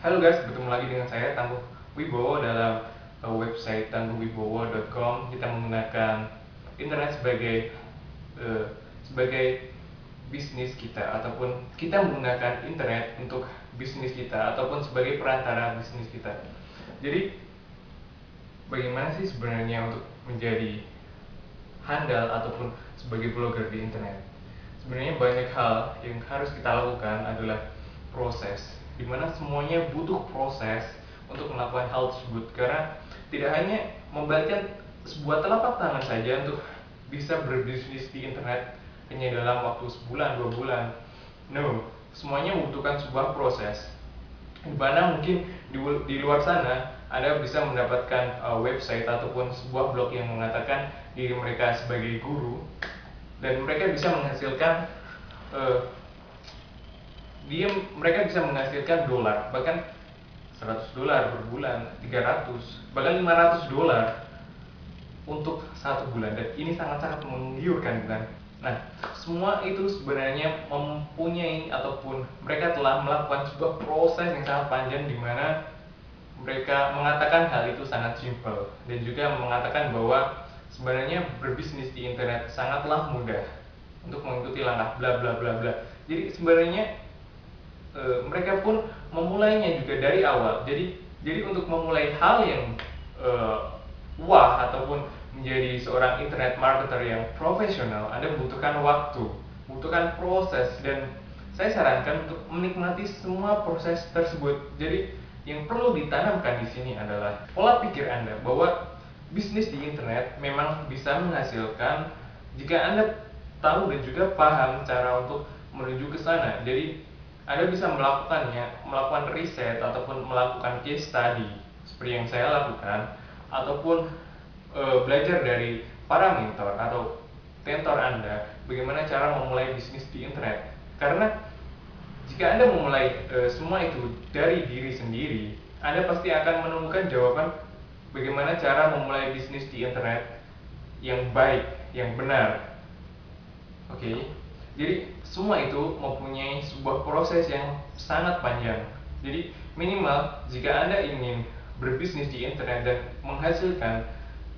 Halo guys, bertemu lagi dengan saya Tangguh Wibowo dalam website tangguhwibowo.com. Kita menggunakan internet eh, sebagai bisnis kita, ataupun kita menggunakan internet untuk bisnis kita, ataupun sebagai perantara bisnis kita. Jadi bagaimana sih sebenarnya untuk menjadi handal ataupun sebagai blogger di internet? Sebenarnya banyak hal yang harus kita lakukan adalah proses, dimana semuanya butuh proses untuk melakukan hal tersebut, karena tidak hanya membalikkan sebuah telapak tangan saja untuk bisa berbisnis di internet hanya dalam waktu sebulan 2 bulan. No, semuanya membutuhkan sebuah proses, di mana mungkin di luar sana Anda bisa mendapatkan website ataupun sebuah blog yang mengatakan diri mereka sebagai guru, dan mereka bisa menghasilkan uh, mereka bisa menghasilkan dolar, bahkan $100 per bulan, 300, bahkan $500 untuk 1 bulan, dan ini sangat-sangat menggiurkan, bukan? Nah, semua itu sebenarnya mempunyai, ataupun mereka telah melakukan sebuah proses yang sangat panjang, di mana mereka mengatakan hal itu sangat simpel, dan juga mengatakan bahwa sebenarnya berbisnis di internet sangatlah mudah untuk mengikuti langkah bla bla bla bla. Jadi sebenarnya mereka pun memulainya juga dari awal. Jadi untuk memulai hal yang wah, ataupun menjadi seorang internet marketer yang profesional, Anda membutuhkan waktu, membutuhkan proses, dan saya sarankan untuk menikmati semua proses tersebut. Jadi yang perlu ditanamkan di sini adalah pola pikir Anda bahwa bisnis di internet memang bisa menghasilkan jika Anda tahu dan juga paham cara untuk menuju ke sana. Jadi Anda bisa melakukan riset ataupun melakukan case study seperti yang saya lakukan, ataupun belajar dari para mentor atau mentor Anda bagaimana cara memulai bisnis di internet. Karena jika Anda memulai semua itu dari diri sendiri, Anda pasti akan menemukan jawaban bagaimana cara memulai bisnis di internet yang baik, yang benar. Oke, jadi semua itu mempunyai sebuah proses yang sangat panjang. Jadi minimal jika Anda ingin berbisnis di internet dan menghasilkan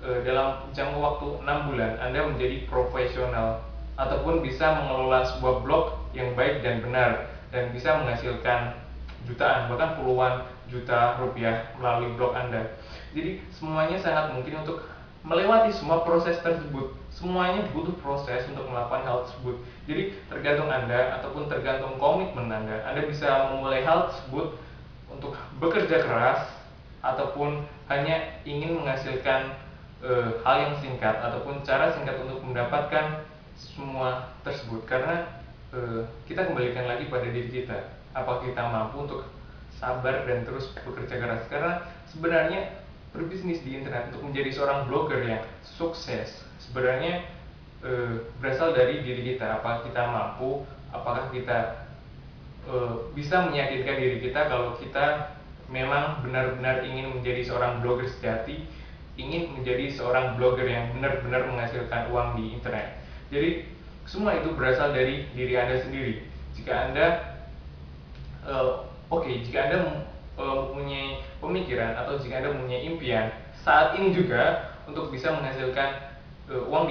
dalam jangka waktu 6 bulan Anda menjadi profesional, ataupun bisa mengelola sebuah blog yang baik dan benar, dan bisa menghasilkan jutaan bahkan puluhan juta rupiah melalui blog Anda. Jadi semuanya sangat mungkin untuk melewati semua proses tersebut. Semuanya butuh proses untuk melakukan hal tersebut. Jadi tergantung Anda, ataupun tergantung komitmen Anda. Anda bisa memulai hal tersebut untuk bekerja keras, ataupun hanya ingin menghasilkan hal yang singkat, ataupun cara singkat untuk mendapatkan semua tersebut. Karena kita kembalikan lagi pada diri kita, apakah kita mampu untuk sabar dan terus bekerja keras. Karena sebenarnya berbisnis di internet untuk menjadi seorang blogger yang sukses sebenarnya berasal dari diri kita. Apakah kita mampu, apakah kita bisa meyakinkan diri kita kalau kita memang benar-benar ingin menjadi seorang blogger sejati, ingin menjadi seorang blogger yang benar-benar menghasilkan uang di internet. Jadi semua itu berasal dari diri Anda sendiri. Jika Anda jika Anda mempunyai pemikiran, atau jika Anda mempunyai impian saat ini juga untuk bisa menghasilkan uang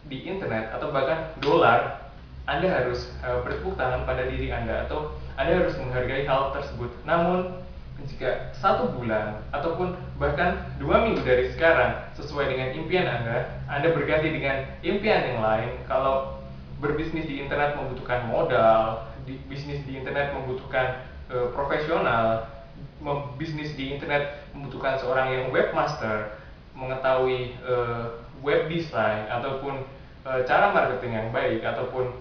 di internet, atau bahkan dolar, Anda harus bertepuk tangan pada diri Anda, atau Anda harus menghargai hal tersebut. Namun jika 1 bulan ataupun bahkan 2 minggu dari sekarang sesuai dengan impian Anda berganti dengan impian yang lain, kalau berbisnis di internet membutuhkan modal, bisnis di internet membutuhkan profesional, bisnis di internet membutuhkan seorang yang webmaster, mengetahui web design, ataupun cara marketing yang baik, ataupun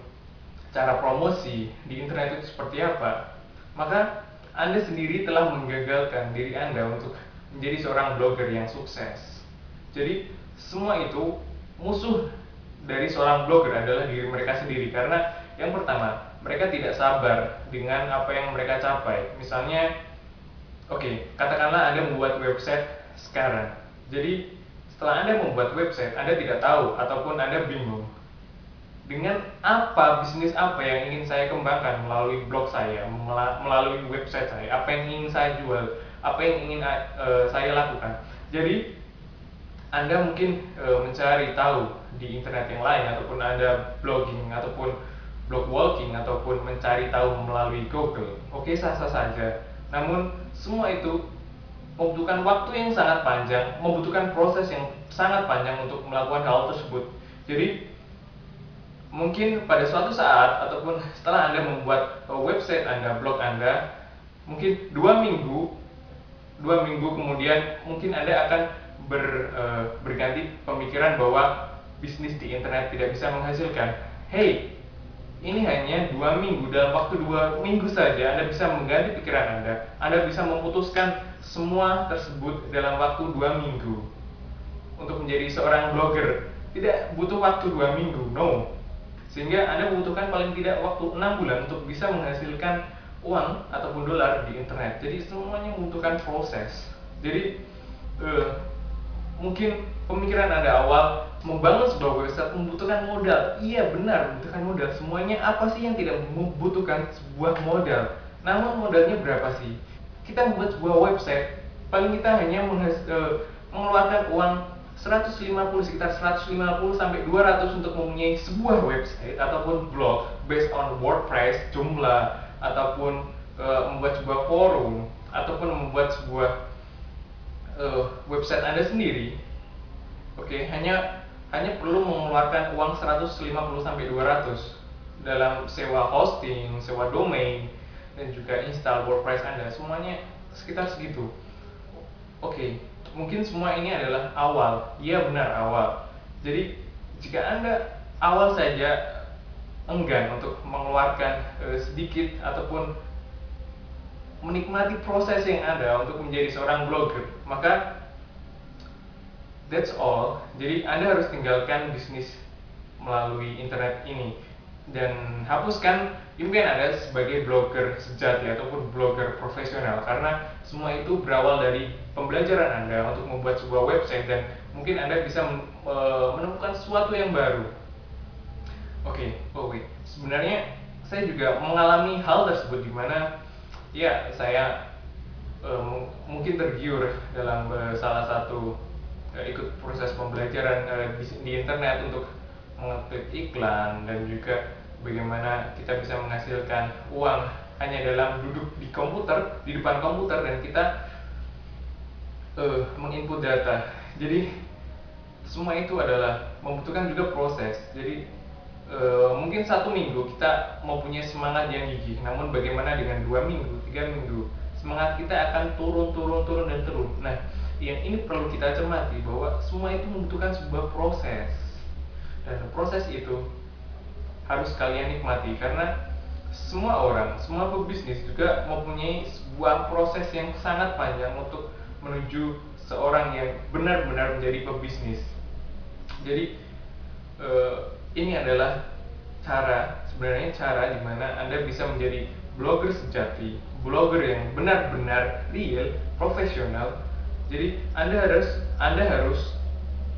cara promosi di internet itu seperti apa, maka Anda sendiri telah menggagalkan diri Anda untuk menjadi seorang blogger yang sukses. Jadi semua itu musuh dari seorang blogger adalah diri mereka sendiri. Karena yang pertama, mereka tidak sabar dengan apa yang mereka capai. Misalnya, katakanlah Anda membuat website sekarang. Jadi setelah Anda membuat website, Anda tidak tahu, ataupun Anda bingung dengan apa, bisnis apa yang ingin saya kembangkan melalui blog saya, melalui website saya, apa yang ingin saya jual, apa yang ingin saya lakukan. Jadi Anda mungkin mencari tahu di internet yang lain, ataupun Anda blogging, ataupun blog walking, ataupun mencari tahu melalui Google. Oke, sah-sah saja. Namun semua itu membutuhkan waktu yang sangat panjang, membutuhkan proses yang sangat panjang untuk melakukan hal tersebut. Jadi mungkin pada suatu saat, ataupun setelah Anda membuat website Anda, blog Anda, mungkin 2 minggu kemudian mungkin Anda akan berganti pemikiran bahwa bisnis di internet tidak bisa menghasilkan. Hey, ini hanya 2 minggu. Dalam waktu 2 minggu saja Anda bisa mengganti pikiran Anda. Anda bisa memutuskan semua tersebut dalam waktu 2 minggu untuk menjadi seorang blogger. Tidak butuh waktu 2 minggu, no. Sehingga Anda membutuhkan paling tidak waktu 6 bulan untuk bisa menghasilkan uang ataupun dolar di internet. Jadi semuanya membutuhkan proses. Jadi mungkin pemikiran Anda awal membangun sebuah website membutuhkan modal. Iya, benar, membutuhkan modal. Semuanya apa sih yang tidak membutuhkan sebuah modal? Namun modalnya berapa sih? Kita membuat sebuah website, paling kita hanya mengeluarkan uang sekitar 150 sampai 200 untuk mempunyai sebuah website ataupun blog based on WordPress, Joomla, ataupun membuat sebuah forum, ataupun membuat sebuah website Anda sendiri. Oke, hanya perlu mengeluarkan uang 150 sampai 200 dalam sewa hosting, sewa domain, dan juga install WordPress Anda. Semuanya sekitar segitu. Oke, mungkin semua ini adalah awal. Iya, benar, awal. Jadi jika Anda awal saja enggan untuk mengeluarkan sedikit ataupun menikmati proses yang ada untuk menjadi seorang blogger, maka that's all. Jadi Anda harus tinggalkan bisnis melalui internet ini dan hapuskan impian Anda sebagai blogger sejati ataupun blogger profesional, karena semua itu berawal dari pembelajaran Anda untuk membuat sebuah website, dan mungkin Anda bisa menemukan sesuatu yang baru. Oke, sebenarnya saya juga mengalami hal tersebut, di mana ya saya mungkin tergiur dalam salah satu ikut proses pembelajaran di internet untuk mengeklik iklan, dan juga bagaimana kita bisa menghasilkan uang hanya dalam duduk di depan komputer, dan kita menginput data. Jadi semua itu adalah membutuhkan juga proses. Jadi mungkin 1 minggu kita mempunyai semangat yang gigih, namun bagaimana dengan 2 minggu, 3 minggu, semangat kita akan turun. Nah, yang ini perlu kita cermati bahwa semua itu membutuhkan sebuah proses, dan proses itu harus kalian nikmati, karena semua orang, semua pebisnis juga mempunyai sebuah proses yang sangat panjang untuk menuju seorang yang benar-benar menjadi pebisnis. Jadi ini adalah sebenarnya cara di mana Anda bisa menjadi blogger sejati, blogger yang benar-benar real, profesional. Jadi Anda harus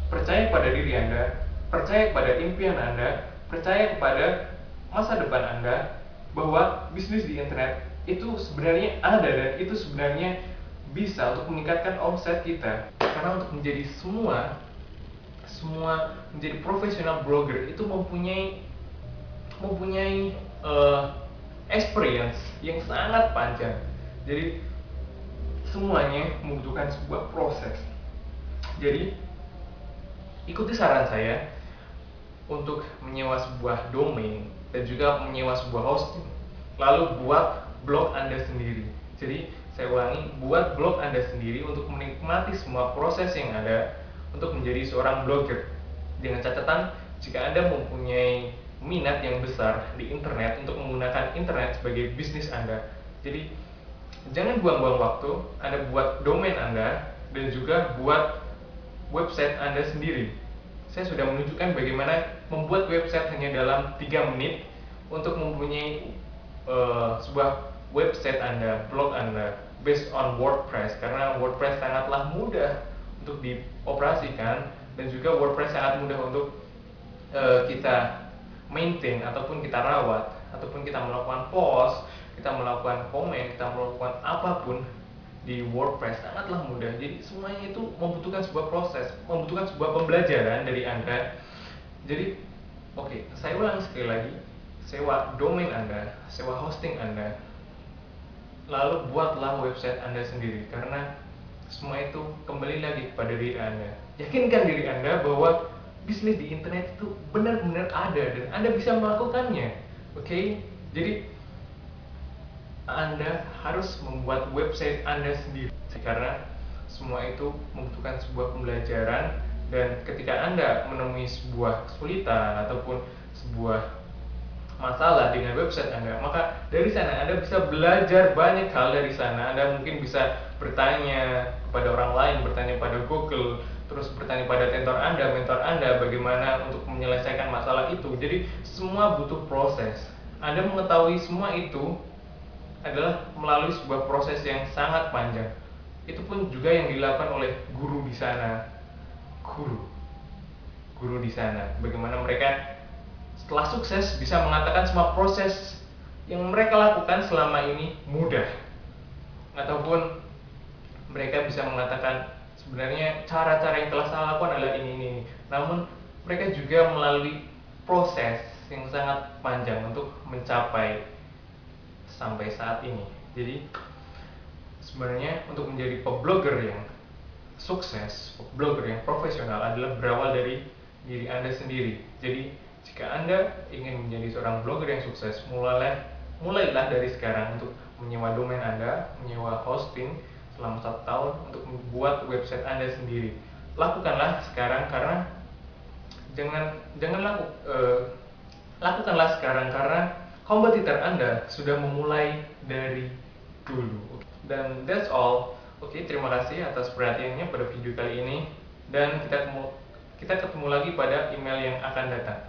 percaya pada diri Anda, percaya pada impian Anda, percaya kepada masa depan Anda, bahwa bisnis di internet itu sebenarnya ada, dan itu sebenarnya bisa untuk meningkatkan omset kita. Karena untuk menjadi semua menjadi profesional blogger itu mempunyai experience yang sangat panjang. Jadi semuanya membutuhkan sebuah proses. Jadi ikuti saran saya untuk menyewa sebuah domain dan juga menyewa sebuah hosting, lalu buat blog Anda sendiri. Jadi saya ulangi, buat blog Anda sendiri untuk menikmati semua proses yang ada untuk menjadi seorang blogger. Dengan catatan, jika Anda mempunyai minat yang besar di internet untuk menggunakan internet sebagai bisnis Anda, jadi jangan buang-buang waktu. Anda buat domain Anda dan juga buat website Anda sendiri. Saya sudah menunjukkan bagaimana membuat website hanya dalam 3 menit untuk mempunyai sebuah website Anda, blog Anda based on WordPress, karena WordPress sangatlah mudah untuk dioperasikan, dan juga WordPress sangat mudah untuk kita maintain ataupun kita rawat, ataupun kita melakukan post, kita melakukan komen, kita melakukan apapun di WordPress sangatlah mudah. Jadi semuanya itu membutuhkan sebuah proses, membutuhkan sebuah pembelajaran dari Anda. Jadi oke, saya ulang sekali lagi, sewa domain Anda, sewa hosting Anda, lalu buatlah website Anda sendiri, karena semua itu kembali lagi kepada diri Anda. Yakinkan diri Anda bahwa bisnis di internet itu benar-benar ada dan Anda bisa melakukannya. Oke? Jadi Anda harus membuat website Anda sendiri, karena semua itu membutuhkan sebuah pembelajaran. Dan ketika Anda menemui sebuah kesulitan ataupun sebuah masalah dengan website Anda, maka dari sana Anda bisa belajar banyak hal. Dari sana Anda mungkin bisa bertanya kepada orang lain, bertanya pada Google, terus bertanya pada mentor Anda bagaimana untuk menyelesaikan masalah itu. Jadi semua butuh proses. Anda mengetahui semua itu adalah melalui sebuah proses yang sangat panjang. Itu pun juga yang dilakukan oleh guru di sana. Guru di sana, bagaimana mereka setelah sukses bisa mengatakan semua proses yang mereka lakukan selama ini mudah, ataupun mereka bisa mengatakan sebenarnya cara-cara yang telah saya lakukan adalah ini. Namun mereka juga melalui proses yang sangat panjang untuk mencapai sampai saat ini. Jadi sebenarnya untuk menjadi pemblogger yang sukses, pemblogger yang profesional adalah berawal dari diri Anda sendiri. Jadi jika Anda ingin menjadi seorang blogger yang sukses, mulailah dari sekarang untuk menyewa domain Anda, menyewa hosting selama 1 tahun untuk membuat website Anda sendiri. Lakukanlah sekarang, karena lakukanlah sekarang karena kompetitor Anda sudah memulai dari dulu. Dan that's all. Oke, terima kasih atas perhatiannya pada video kali ini, dan kita ketemu lagi pada email yang akan datang.